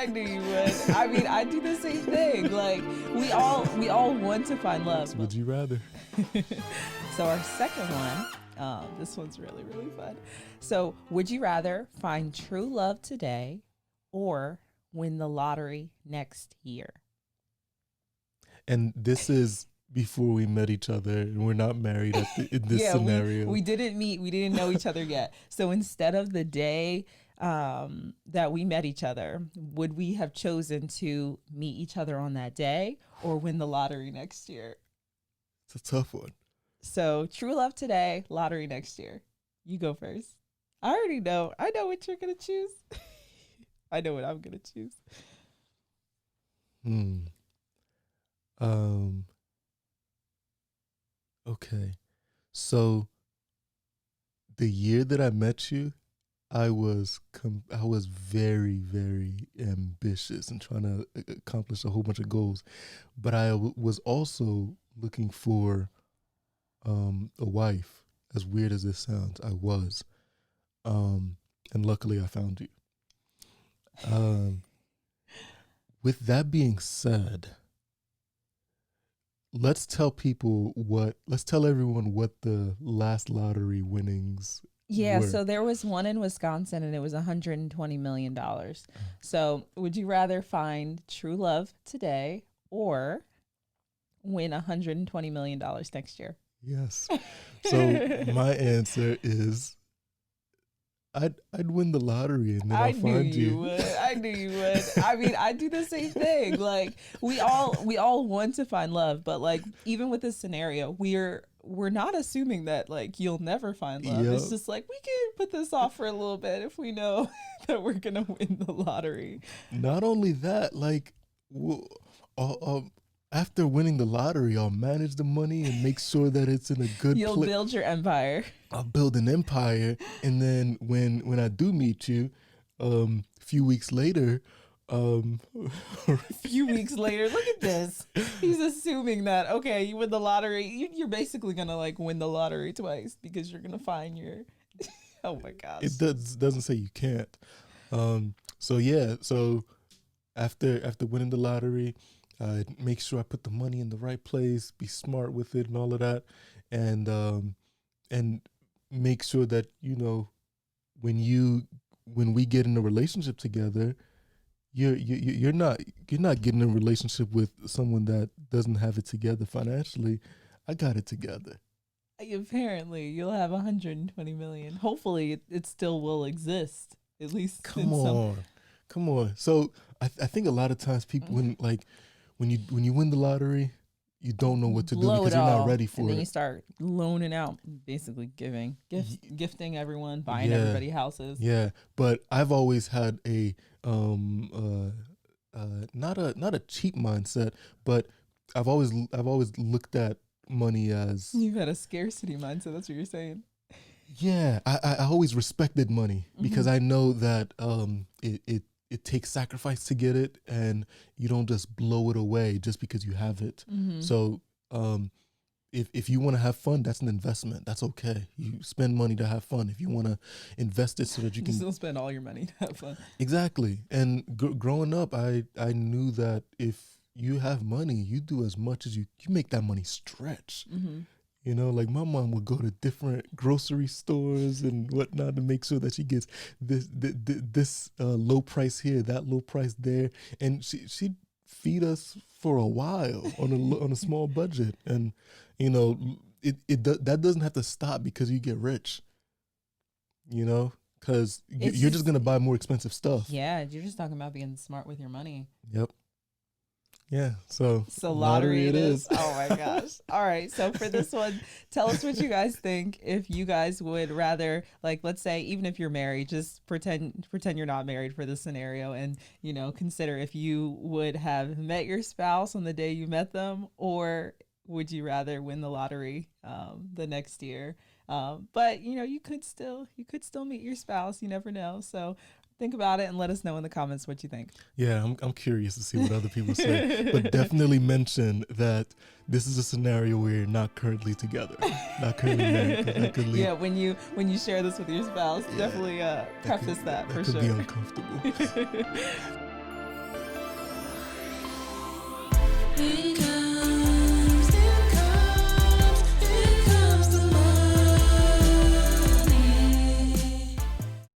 I knew you would. I mean, I do the same thing. Like we all want to find love. Would you rather? So our second one, this one's really, really fun. So would you rather find true love today or win the lottery next year? And this is before we met each other, and we're not married in this scenario. We didn't meet. We didn't know each other yet. So instead of the day that we met each other, would we have chosen to meet each other on that day or win the lottery next year? It's a tough one. So true love today, lottery next year. You go first. I already know. I know what you're going to choose. I know what I'm going to choose. Okay. So the year that I met you, I was very, very ambitious and trying to accomplish a whole bunch of goals, but I was also looking for a wife. As weird as this sounds, I was, and luckily I found you. With that being said, let's tell everyone what the last lottery winnings Yeah, were. so there was one in Wisconsin and it was $120 million. So would you rather find true love today or win $120 million next year? Yes. So my answer is I'd win the lottery and then I'll find you. Would. I knew you would. I mean, I do the same thing. Like we all want to find love, but like even with this scenario, we're not assuming that like you'll never find love. Yep. It's just like we can put this off for a little bit if we know that we're gonna win the lottery. Not only that, like after winning the lottery, I'll manage the money and make sure that it's in a good place. You'll build your empire. I'll build an empire, and then when I do meet you, a few weeks later, A few weeks later, look at this. He's assuming that okay, you win the lottery. You're basically gonna like win the lottery twice because you're gonna find your. Oh my gosh! It doesn't say you can't. So yeah. So after winning the lottery, make sure I put the money in the right place, be smart with it, and all of that, and make sure that when we get in a relationship together, you're not getting in a relationship with someone that doesn't have it together financially. I got it together. Apparently, you'll have 120 million. Hopefully, it still will exist. At least Come on. So I think a lot of times people when you win the lottery, you don't know what to do because you're not ready for it. And then you start loaning out, basically gifting everyone, buying everybody houses. Yeah, but I've always had a not a cheap mindset, but I've always looked at money as You've had a scarcity mindset. That's what you're saying. Yeah, I always respected money because I know that it takes sacrifice to get it, and you don't just blow it away just because you have it. So if you want to have fun, that's an investment. That's okay. You spend money to have fun. If you want to invest it so that you can still spend all your money to have fun. Exactly. And growing up, I knew that if you have money, you do as much as you make that money stretch. Like my mom would go to different grocery stores and whatnot to make sure that she gets this low price here, that low price there, and she'd feed us for a while on a small budget, and that doesn't have to stop because you get rich. Because you're just gonna buy more expensive stuff. Yeah, you're just talking about being smart with your money. Yep. Yeah, so lottery it is. Oh my gosh. All right. So for this one, tell us what you guys think. If you guys would rather, like, let's say, even if you're married, just pretend you're not married for this scenario, and consider if you would have met your spouse on the day you met them, or would you rather win the lottery the next year? But you could still meet your spouse. You never know. So think about it and let us know in the comments what you think. Yeah, I'm curious to see what other people say. But definitely mention that this is a scenario where you're not currently together, not currently married. That could lead. Yeah, when you share this with your spouse, definitely preface that for sure. That could be uncomfortable. Because